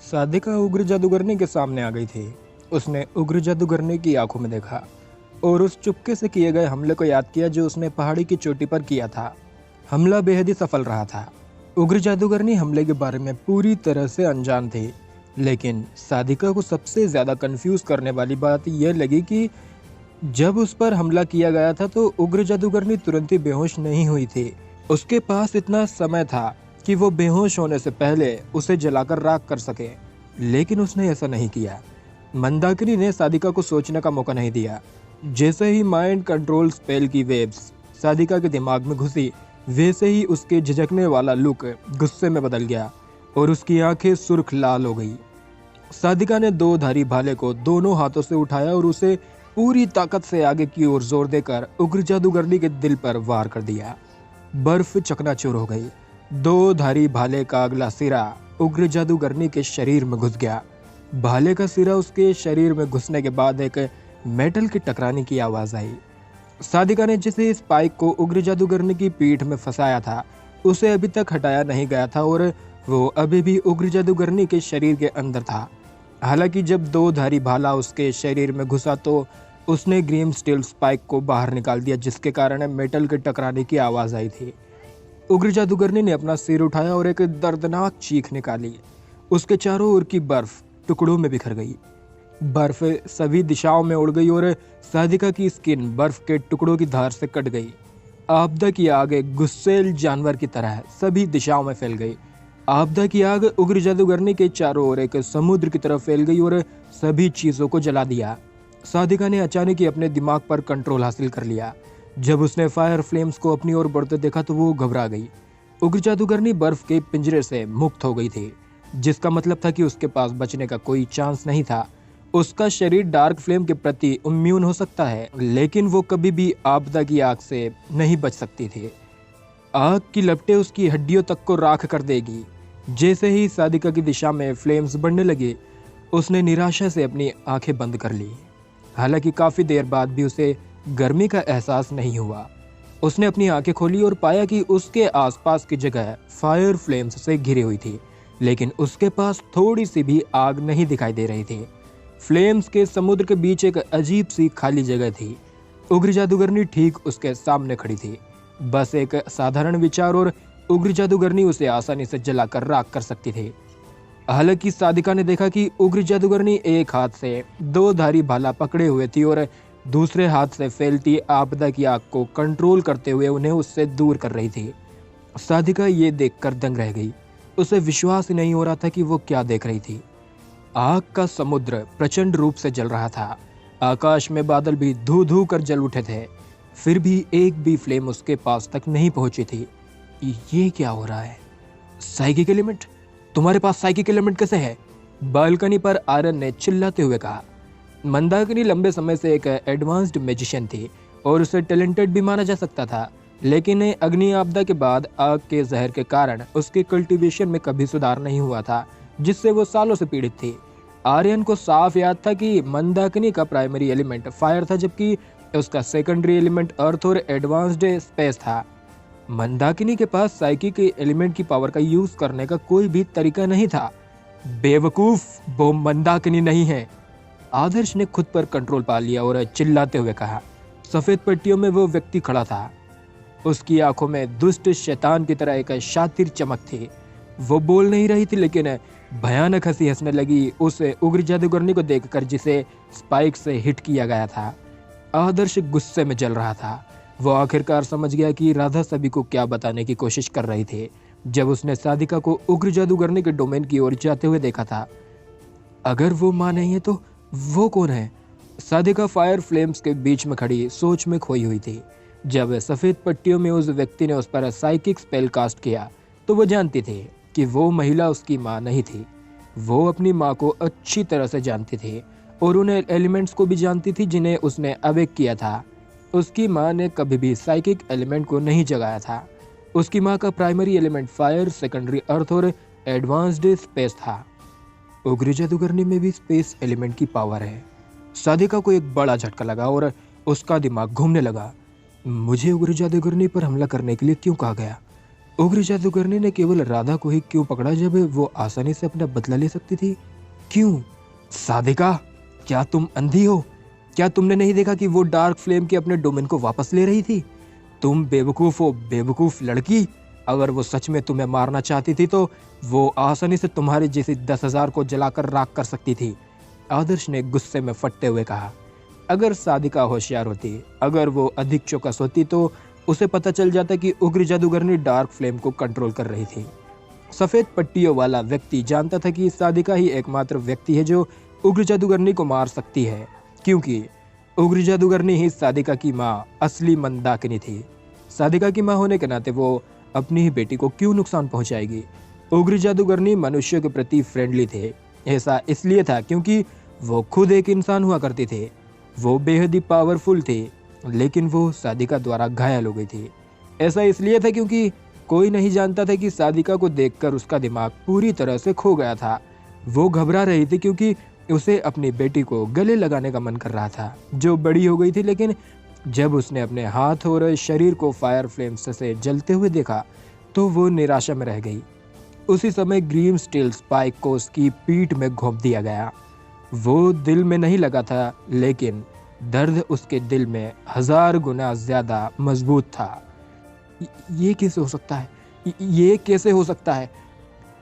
सादिका उग्र जादूगरनी के सामने आ गई थी। उसने उग्र जादूगरनी की आंखों में देखा और उस चुपके से किए गए हमले को याद किया जो उसने पहाड़ी की चोटी पर किया था। हमला बेहद ही सफल रहा था। उग्र जादूगरनी हमले के बारे में पूरी तरह से अनजान थी, लेकिन सादिका को सबसे ज्यादा कंफ्यूज करने वाली बात यह लगी कि जब उस पर हमला किया गया था तो उग्र जादूगरनी तुरंत ही बेहोश नहीं हुई थी। उसके पास इतना समय था कि वो बेहोश होने से पहले उसे जलाकर राख कर सके, लेकिन उसने ऐसा नहीं किया। मंदाकिनी ने सादिका को सोचने का मौका नहीं दिया। जैसे ही माइंड कंट्रोल स्पेल की वेव्स सादिका के दिमाग में घुसी, वैसे ही उसके झिझकने वाला लुक गुस्से में बदल गया और उसकी आंखें सुर्ख लाल हो गई। सादिका ने दो धारी भाले को दोनों हाथों से उठाया और उसे पूरी ताकत से आगे की ओर जोर देकर उग्र जादूगरनी के दिल पर वार कर दिया। बर्फ चकनाचूर हो गई। दो धारी भाले का अगला सिरा उग्र जादूगरनी के शरीर में घुस गया। भाले का सिरा उसके शरीर में घुसने के बाद एक मेटल के टकराने की आवाज आई। सादिका ने जिसे स्पाइक को उग्र जादूगरनी की पीठ में फंसाया था, उसे अभी तक हटाया नहीं गया था और वो अभी भी उग्र जादूगरनी के शरीर के अंदर था। हालांकि जब दो धारी भाला उसके शरीर में घुसा तो उसने ग्रीम स्टील स्पाइक को बाहर निकाल दिया, जिसके कारण मेटल के टकराने की आवाज आई थी। उग्र जादूगरनी ने अपना सिर उठाया और एक दर्दनाक चीख निकाली। उसके चारों ओर की बर्फ टुकड़ों में बिखर गई। बर्फ सभी दिशाओं में उड़ गई और सादिका की स्किन बर्फ के टुकड़ों की धार से कट गई। आपदा की आग एक गुस्सैल जानवर की तरह सभी दिशाओं में फैल गई। आपदा की आग उग्र जादूगरनी के चारों ओर एक समुद्र की तरफ फैल गई और सभी चीजों को जला दिया। सादिका ने अचानक ही अपने दिमाग पर कंट्रोल हासिल कर लिया। जब उसने फायर फ्लेम्स को अपनी ओर बढ़ते देखा तो वो घबरा गई। उग्र जादूगरनी बर्फ के पिंजरे से मुक्त हो गई थी, जिसका मतलब था कि उसके पास बचने का कोई चांस नहीं था। उसका शरीर डार्क फ्लेम के प्रति इम्यून हो सकता है, लेकिन वो कभी भी आपदा की आग से नहीं बच सकती थी। आग की लपटें उसकी हड्डियों तक को राख कर देगी। जैसे ही सादिका की दिशा में फ्लेम्स बढ़ने लगे, उसने निराशा से अपनी आंखें बंद कर ली। हालांकि काफी देर बाद भी उसे गर्मी का एहसास नहीं हुआ। उसने अपनी आंखें खोली और पाया कि उसके आसपास की जगह फायर फ्लेम्स से घिरी हुई थी, लेकिन उसके पास थोड़ी सी भी आग नहीं दिखाई दे रही थी। फ्लेम्स के समुद्र के बीच एक अजीब सी खाली जगह थी। उग्र जादूगरनी ठीक उसके सामने खड़ी थी। बस एक साधारण विचार और उग्र जादूगरनी उसे आसानी से जलाकर राख कर सकती थी। हालांकि सादिका ने देखा कि उग्र जादूगरनी एक हाथ से दो धारी भाला पकड़े हुए थी और दूसरे हाथ से फैलती आपदा की आग को कंट्रोल करते हुए उन्हें उससे दूर कर रही थी। सादिका ये देखकर दंग रह गई। उसे विश्वास ही नहीं हो रहा था कि वो क्या देख रही थी। आग का समुद्र प्रचंड रूप से जल रहा था। आकाश में बादल भी धू धू कर जल उठे थे, फिर भी एक भी फ्लेम उसके पास तक नहीं पहुंची थी। ये क्या हो रहा है? Psychic element? तुम्हारे पास साइकिक एलिमेंट कैसे है? बालकनी पर आर्यन ने चिल्लाते हुए कहा। मंदाकिनी लंबे समय से एक एडवांस्ड मैजिशियन थी और उसे टैलेंटेड भी माना जा सकता था, लेकिन अग्नि आपदा के बाद आग के जहर के कारण उसके कल्टीवेशन में कभी सुधार नहीं हुआ था, जिससे वो सालों से पीड़ित थी। आर्यन को साफ याद था कि मंदाकिनी का प्राइमरी एलिमेंट फायर था, जबकि उसका सेकेंडरी एलिमेंट अर्थ और एडवांस्ड स्पेस था। मंदाकिनी के पास साइकिक एलिमेंट की पावर का यूज करने का कोई भी तरीका नहीं था। बेवकूफ, वो मंदाकिनी नहीं है। आदर्श ने खुद पर कंट्रोल पा लिया और चिल्लाते हुए कहा। सफेद पट्टियों में वो व्यक्ति खड़ा था। उसकी आंखों में दुष्ट शैतान की तरह एक शातिर चमक थी। वो बोल नहीं रही थी, लेकिन भयानक हंसी हंसने लगी उस उग्र जादूगरनी को देखकर जिसे स्पाइक से हिट किया गया था। आदर्श गुस्से में जल रहा था। वो आखिरकार समझ गया कि राधा सभी को क्या बताने की कोशिश कर रही थी जब उसने सादिका को उग्र जादूगरनी के डोमेन की ओर जाते हुए देखा था। अगर वो मां नहीं है तो वो कौन है? सादिका फायर फ्लेम्स के बीच में खड़ी सोच में खोई हुई थी। जब सफेद पट्टियों में उस व्यक्ति ने उस पर साइकिक स्पेल कास्ट किया तो वो जानती थी कि वो महिला उसकी मां नहीं थी। वो अपनी मां को अच्छी तरह से जानती थी और उन एलिमेंट्स को भी जानती थी जिन्हें उसने अवेक किया था। उसकी मां ने कभी भी साइकिक एलिमेंट को नहीं जगाया था। उसकी मां का प्राइमरी एलिमेंट फायर, सेकेंडरी अर्थ और एडवांस्ड स्पेस था। उग्र जादूगरनी में भी स्पेस एलिमेंट की पावर है। सादिका को एक बड़ा झटका लगा और उसका दिमाग घूमने लगा। मुझे उग्र जादूगरनी पर हमला करने के लिए क्यों कहा गया? उग्र जादूगरनी ने केवल राधा को ही क्यों पकड़ा जब वो आसानी से अपना बदला ले सकती थी? क्यों? साधिका, क्या तुम अंधी हो? क्या तुमने नहीं देखा कि वो डार्क फ्लेम के अपने डोमेन को वापस ले रही थी? तुम बेवकूफ हो, बेवकूफ लड़की। अगर वो सच में तुम्हें मारना चाहती थी तो वो आसानी से तुम्हारे जैसे 10,000 को जलाकर राख कर सकती थी। आदर्श ने गुस्से में फटते हुए कहा। अगर साधिका होशियार होती, अगर वो अधिक चौकस होती तो उसे पता चल जाता कि उग्र जादूगरनी डार्क फ्लेम को कंट्रोल कर रही थी। सफेद पट्टियों वाला व्यक्ति जानता था कि साधिका ही एकमात्र व्यक्ति है जो उग्र जादूगरनी को मार सकती है, क्योंकि उग्र जादूगरनी ही साधिका की माँ असली मंदाकिनी थी। साधिका की माँ होने के नाते वो अपनी ही बेटी को क्यों नुकसान पहुंचाएगी? उग्र जादूगरनी मनुष्यों के प्रति फ्रेंडली थे। ऐसा इसलिए था क्योंकि वो खुद एक इंसान हुआ करते थे। वो बेहद ही पावरफुल थे, लेकिन वो साधिका द्वारा घायल हो गई थी। ऐसा इसलिए था क्योंकि कोई नहीं जानता था कि साधिका को देखकर उसका दिमाग पूरी तरह से खो गया था। वो घबरा रही थी क्योंकि उसे अपनी बेटी को गले लगाने का मन कर रहा था, जो बड़ी हो गई थी। लेकिन जब उसने अपने हाथ और शरीर को फायर फ्लेम्स से जलते हुए देखा तो वो निराशा में रह गई। उसी समय ग्रीम स्टील स्पाइक को उसकी पीठ में घोंप दिया गया। वो दिल में नहीं लगा था, लेकिन दर्द उसके दिल में 1000 गुना ज्यादा मजबूत था। ये कैसे हो सकता है? ये कैसे हो सकता है?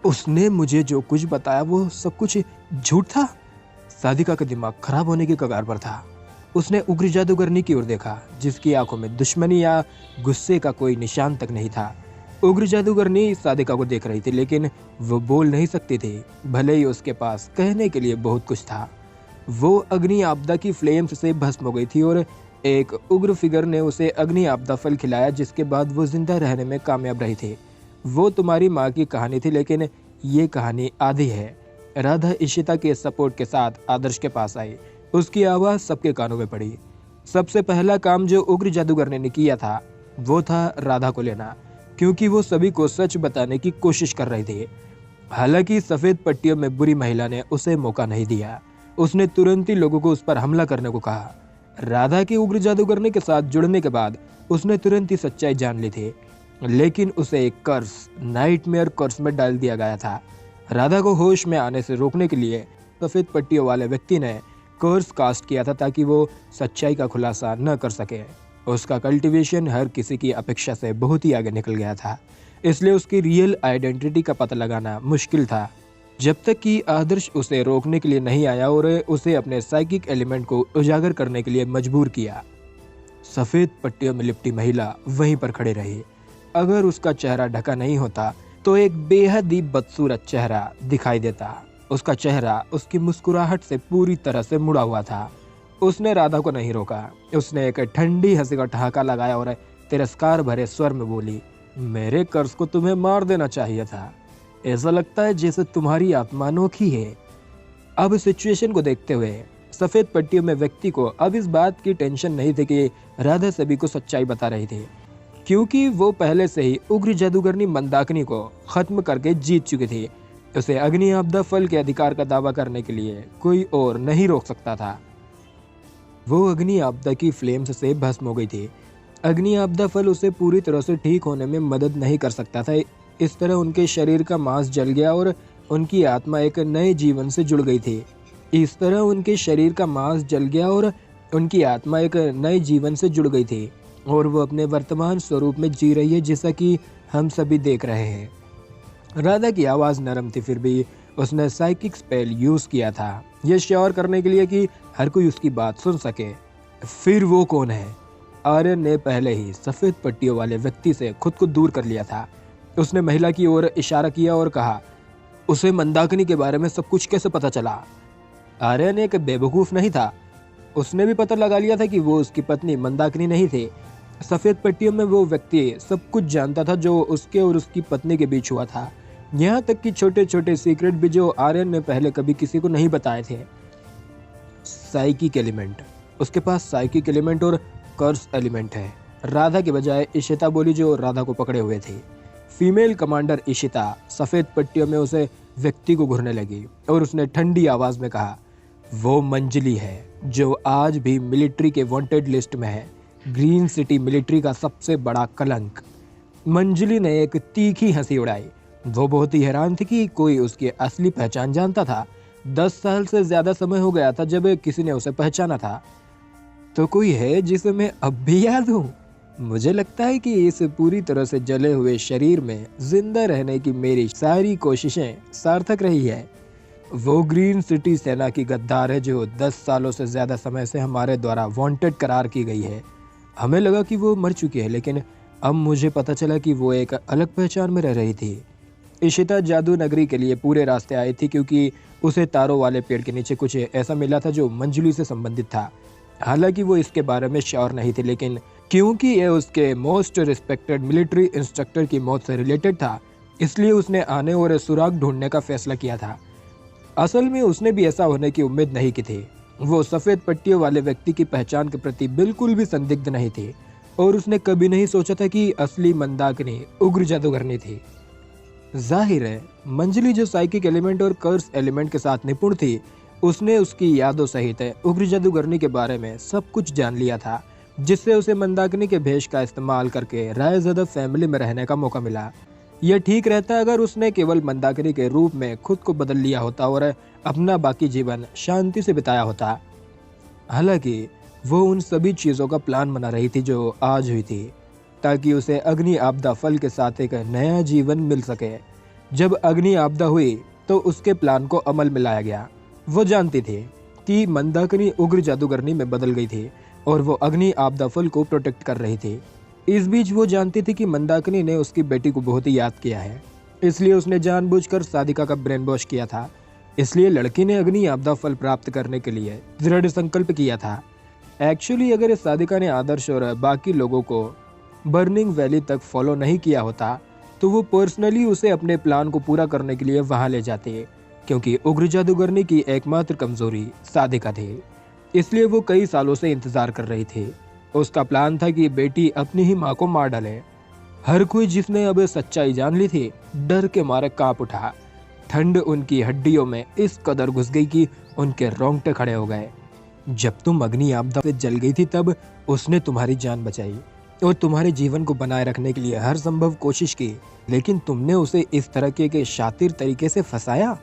उसने मुझे जो कुछ बताया वो सब कुछ झूठ था। साधिका का दिमाग खराब होने की कगार पर था। उसने उग्र जादूगरनी की ओर देखा, जिसकी आंखों में दुश्मनी या गुस्से का कोई निशान तक नहीं था। उग्र जादूगरनी साधिका को देख रही थी, लेकिन वो बोल नहीं सकती थी, भले ही उसके पास कहने के लिए बहुत कुछ था। वो अग्नि आपदा की फ्लेम्स से भस्म हो गई थी और एक उग्र फिगर ने उसे अग्नि आपदा फल खिलाया, जिसके बाद वो जिंदा रहने में कामयाब रही थी। वो तुम्हारी माँ की कहानी थी, लेकिन ये कहानी आधी है। राधा इशिता के सपोर्ट के साथ आदर्श के पास आई। उसकी आवाज़ सबके कानों में पड़ी। सबसे पहला काम जो उग्र जादूगरनी ने किया था वो था राधा को लेना, क्योंकि वो सभी को सच बताने की कोशिश कर रही थी। हालांकि सफ़ेद पट्टियों में बुरी महिला ने उसे मौका नहीं दिया। उसने तुरंत ही लोगों को उस पर हमला करने को कहा। राधा की उग्र जादूगरनी के साथ जुड़ने के बाद उसने तुरंत ही सच्चाई जान ली थी, लेकिन उसे एक कर्स, नाइटमेयर कर्स में डाल दिया गया था। राधा को होश में आने से रोकने के लिए सफ़ेद पट्टियों वाले व्यक्ति ने कर्स कास्ट किया था, ताकि वो सच्चाई का खुलासा न कर सके। उसका कल्टीवेशन हर किसी की अपेक्षा से बहुत ही आगे निकल गया था, इसलिए उसकी रियल आइडेंटिटी का पता लगाना मुश्किल था, जब तक कि आदर्श उसे रोकने के लिए नहीं आया और उसे अपने साइकिक एलिमेंट को उजागर करने के लिए मजबूर किया। सफ़ेद पट्टियों में लिपटी महिला वहीं पर खड़े रही। अगर उसका चेहरा ढका नहीं होता तो एक बेहद ही बदसूरत चेहरा दिखाई देता। उसका चेहरा उसकी मुस्कुराहट से पूरी तरह से मुड़ा हुआ था। उसने राधा को नहीं रोका। उसने एक ठंडी हंसी का ठहाका लगाया और तिरस्कार भरे स्वर में बोली, मेरे कर्ज को तुम्हें मार देना चाहिए था। ऐसा लगता है जैसे तुम्हारी आत्मा अनोखी है। अब सिचुएशन को देखते हुए सफ़ेद पट्टियों में व्यक्ति को अब इस बात की टेंशन नहीं थी कि राधा सभी को सच्चाई बता रही थी, क्योंकि वो पहले से ही उग्र जादूगरनी मंदाकिनी को खत्म करके जीत चुकी थी। उसे अग्नि आपदा फल के अधिकार का दावा करने के लिए कोई और नहीं रोक सकता था। वो अग्नि आपदा की फ्लेम्स से भस्म हो गई थी। अग्नि आपदा फल उसे पूरी तरह से ठीक होने में मदद नहीं कर सकता था। इस तरह उनके शरीर का मांस जल गया और उनकी आत्मा एक नए जीवन से जुड़ गई थी। इस तरह उनके शरीर का मांस जल गया और उनकी आत्मा एक नए जीवन से जुड़ गई थी और वो अपने वर्तमान स्वरूप में जी रही है, जैसा कि हम सभी देख रहे हैं। राधा की आवाज़ नरम थी, फिर भी उसने साइकिक स्पेल यूज़ किया था, ये श्योर करने के लिए कि हर कोई उसकी बात सुन सके। फिर वो कौन है? आर्यन ने पहले ही सफ़ेद पट्टियों वाले व्यक्ति से खुद को दूर कर लिया था। उसने महिला की ओर इशारा किया और कहा, उसे मंदाकिनी के बारे में सब कुछ कैसे पता चला? आर्यन एक बेवकूफ़ नहीं था। उसने भी पता लगा लिया था कि वो उसकी पत्नी मंदाकिनी नहीं थी। सफ़ेद पट्टियों में वो व्यक्ति सब कुछ जानता था जो उसके और उसकी पत्नी के बीच हुआ था, यहाँ तक कि छोटे छोटे सीक्रेट भी जो आर्यन ने पहले कभी किसी को नहीं बताए थे। साइकिक एलिमेंट, उसके पास साइकिक एलिमेंट और कर्स एलिमेंट है। राधा के बजाय इशिता बोली, जो राधा को पकड़े हुए थी। फीमेल कमांडर इशिता सफ़ेद पट्टियों में उसे व्यक्ति को घूरने लगी और उसने ठंडी आवाज़ में कहा, वो मंजली है जो आज भी मिलिट्री के वांटेड लिस्ट में है, ग्रीन सिटी मिलिट्री का सबसे बड़ा कलंक। मंजली ने एक तीखी हंसी उड़ाई। वो बहुत ही हैरान थी कि कोई उसकी असली पहचान जानता था। 10 साल से ज्यादा समय हो गया था जब किसी ने उसे पहचाना था। तो कोई है जिसे मैं अब भी याद हूँ। मुझे लगता है कि इस पूरी तरह से जले हुए शरीर में जिंदा रहने की मेरी सारी कोशिशें सार्थक रही है। वो ग्रीन सिटी सेना की गद्दार है जो 10 सालों से ज्यादा समय से हमारे द्वारा वांटेड करार की गई है। हमें लगा कि वो मर चुकी है, लेकिन अब मुझे पता चला कि वो एक अलग पहचान में रह रही थी। इशिता जादू नगरी के लिए पूरे रास्ते आई थी क्योंकि उसे तारों वाले पेड़ के नीचे कुछ ऐसा मिला था जो मंजुली से संबंधित था। हालांकि वो इसके बारे में श्योर नहीं थी, लेकिन क्योंकि यह उसके मोस्ट रिस्पेक्टेड मिलिट्री इंस्ट्रक्टर की मौत से रिलेटेड था, इसलिए उसने आने और सुराग ढूंढने का फैसला किया था। असल में उसने भी ऐसा होने की उम्मीद नहीं की थी। वो सफेद पट्टियों वाले व्यक्ति की पहचान के प्रति बिल्कुल भी संदिग्ध नहीं थी और उसने कभी नहीं सोचा था कि असली मंदाकिनी उग्र जादूगरनी थी। जाहिर है, मंजली जो साइकिक एलिमेंट और कर्स एलिमेंट के साथ निपुण थी, उसने उसकी यादों सहित उग्र जादूगरनी के बारे में सब कुछ जान लिया था, जिससे उसे मंदाकिनी के भेष का इस्तेमाल करके रायज़दा फैमिली में रहने का मौका मिला। यह ठीक रहता अगर उसने केवल मंदाकिनी के रूप में खुद को बदल लिया होता और अपना बाकी जीवन शांति से बिताया होता। हालांकि वो उन सभी चीज़ों का प्लान बना रही थी जो आज हुई थी, ताकि उसे अग्नि आपदा फल के साथ एक नया जीवन मिल सके। जब अग्नि आपदा हुई तो उसके प्लान को अमल में लाया गया। वो जानती थी कि मंदाकिनी उग्र जादूगरनी में बदल गई थी और वो अग्नि आपदा फल को प्रोटेक्ट कर रही थी। इस बीच वो जानती थी कि मंदाकिनी ने उसकी बेटी को बहुत ही याद किया है, इसलिए उसने जानबूझकर साधिका का ब्रेन वॉश किया था। इसलिए लड़की ने अग्नि आपदा फल प्राप्त करने के लिए दृढ़ संकल्प किया था। एक्चुअली अगर इस साधिका ने आदर्श और बाकी लोगों को बर्निंग वैली तक फॉलो नहीं किया होता तो वो पर्सनली उसे अपने प्लान को पूरा करने के लिए वहां ले जाते, क्योंकि उग्र जादूगरनी की एकमात्र कमजोरी साधिका थी। इसलिए वो कई सालों से इंतजार कर रही थी। उसका प्लान था कि बेटी अपनी ही माँ को मार डाले। हर कोई जिसने अब सच्चाई जान ली थी डर के मारे कांप उठा। ठंड उनकी हड्डियों में इस कदर घुस गई कि उनके रोंगटे खड़े हो गए। जब तुम अग्नि आपदा से जल गई थी तब उसने तुम्हारी जान बचाई और तुम्हारे जीवन को बनाए रखने के लिए हर संभव कोशिश की, लेकिन तुमने उसे इस तरह के शातिर तरीके से फंसाया।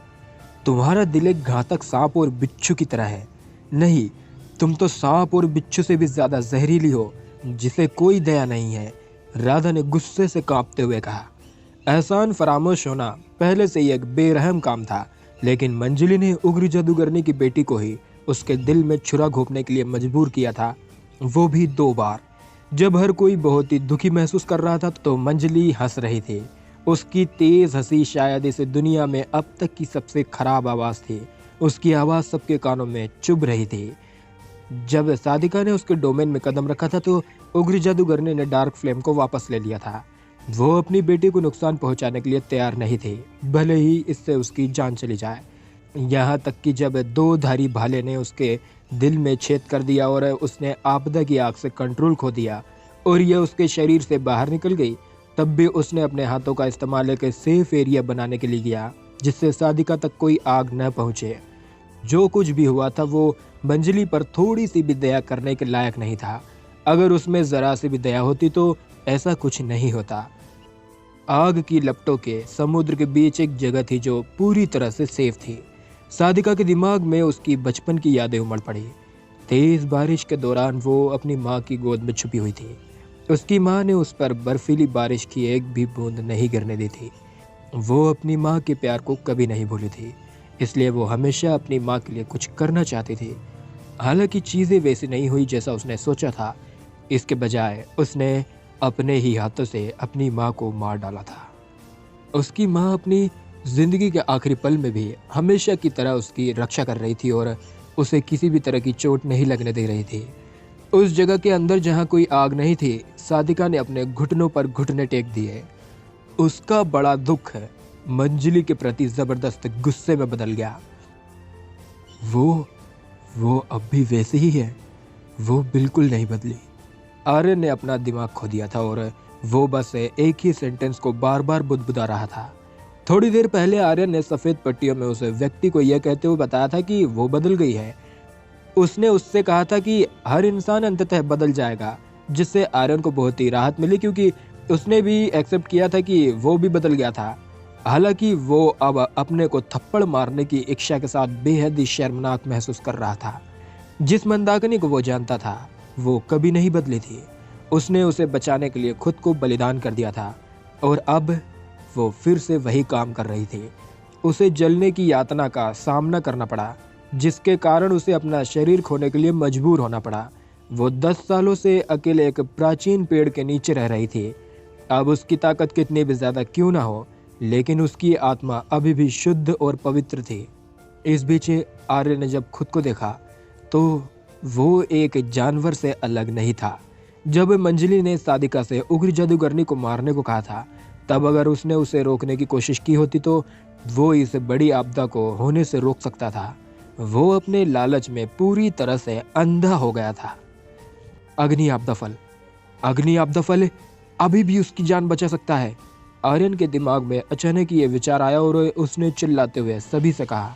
तुम्हारा दिल एक घातक सांप और बिच्छू की तरह है। नहीं, तुम तो सांप और बिच्छू से भी ज्यादा जहरीली हो, जिसे कोई दया नहीं है, राधा ने गुस्से से कांपते हुए कहा। एहसान फरामोश होना पहले से ही एक बेरहम काम था, लेकिन मंजली ने उग्र जादूगरनी की बेटी को ही उसके दिल में छुरा घोंपने के लिए मजबूर किया था, वो भी 2 बार। जब हर कोई बहुत ही दुखी महसूस कर रहा था तो मंजली हंस रही थी। उसकी तेज हंसी शायद इस दुनिया में अब तक की सबसे खराब आवाज थी। उसकी आवाज सबके कानों में चुभ रही थी। जब साधिका ने उसके डोमेन में कदम रखा था तो उग्र जादूगरनी ने डार्क फ्लेम को वापस ले लिया था। वो अपनी बेटी को नुकसान पहुंचाने के लिए तैयार नहीं थी, भले ही इससे उसकी जान चली जाए। यहाँ तक कि जब 2 धारी भाले ने उसके दिल में छेद कर दिया और उसने आपदा की आग से कंट्रोल खो दिया और यह उसके शरीर से बाहर निकल गई, तब भी उसने अपने हाथों का इस्तेमाल एक सेफ एरिया बनाने के लिए किया, जिससे साधिका तक कोई आग न पहुंचे। जो कुछ भी हुआ था वो मंजली पर थोड़ी सी भी दया करने के लायक नहीं था। अगर उसमें जरा सी भी दया होती तो ऐसा कुछ नहीं होता। आग की लपटों के समुद्र के बीच एक जगह थी जो पूरी तरह से सेफ थी। साधिका के दिमाग में उसकी बचपन की यादें उमड़ पड़ी। तेज बारिश के दौरान वो अपनी माँ की गोद में छुपी हुई थी। उसकी माँ ने उस पर बर्फीली बारिश की एक भी बूंद नहीं गिरने दी थी। वो अपनी माँ के प्यार को कभी नहीं भूली थी, इसलिए वो हमेशा अपनी माँ के लिए कुछ करना चाहती थी। हालांकि चीज़ें वैसी नहीं हुई जैसा उसने सोचा था। इसके बजाय उसने अपने ही हाथों से अपनी माँ को मार डाला था। उसकी माँ अपनी जिंदगी के आखिरी पल में भी हमेशा की तरह उसकी रक्षा कर रही थी और उसे किसी भी तरह की चोट नहीं लगने दे रही थी। उस जगह के अंदर जहाँ कोई आग नहीं थी, साधिका ने अपने घुटनों पर घुटने टेक दिए। उसका बड़ा दुख मंजली के प्रति जबरदस्त गुस्से में बदल गया। वो अब भी वैसे ही है, वो बिल्कुल नहीं बदली। आर्यन ने अपना दिमाग खो दिया था और वो बस एक ही सेंटेंस को बार बार बुदबुदा रहा था। थोड़ी देर पहले आर्यन ने सफेद पट्टियों में उस व्यक्ति को यह कहते हुए बताया था कि वो बदल गई है। उसने उससे कहा था कि हर इंसान अंततः बदल जाएगा, जिससे आर्यन को बहुत ही राहत मिली, क्योंकि उसने भी एक्सेप्ट किया था कि वो भी बदल गया था। हालांकि वो अब अपने को थप्पड़ मारने की इच्छा के साथ बेहद ही शर्मनाक महसूस कर रहा था। जिस मंदाकिनी को वो जानता था वो कभी नहीं बदली थी। उसने उसे बचाने के लिए खुद को बलिदान कर दिया था और अब वो फिर से वही काम कर रही थी। उसे जलने की यातना का सामना करना पड़ा, जिसके कारण उसे अपना शरीर खोने के लिए मजबूर होना पड़ा। वो 10 सालों से अकेले एक प्राचीन पेड़ के नीचे रह रही थी। अब उसकी ताकत कितनी भी ज्यादा क्यों ना हो, लेकिन उसकी आत्मा अभी भी शुद्ध और पवित्र थी। इस बीच आर्य ने जब खुद को देखा तो वो एक जानवर से अलग नहीं था। जब मंजली ने सादिका से उग्र जादूगरनी को मारने को कहा था, तब अगर उसने उसे रोकने की कोशिश की होती तो वो इस बड़ी आपदा को होने से रोक सकता था। वो अपने लालच में पूरी तरह से अंधा हो गया था। अग्नि आपदा फल, अग्नि आपदा फल अभी भी उसकी जान बचा सकता है। आर्यन के दिमाग में अचानक ये विचार आया और उसने चिल्लाते हुए सभी से कहा,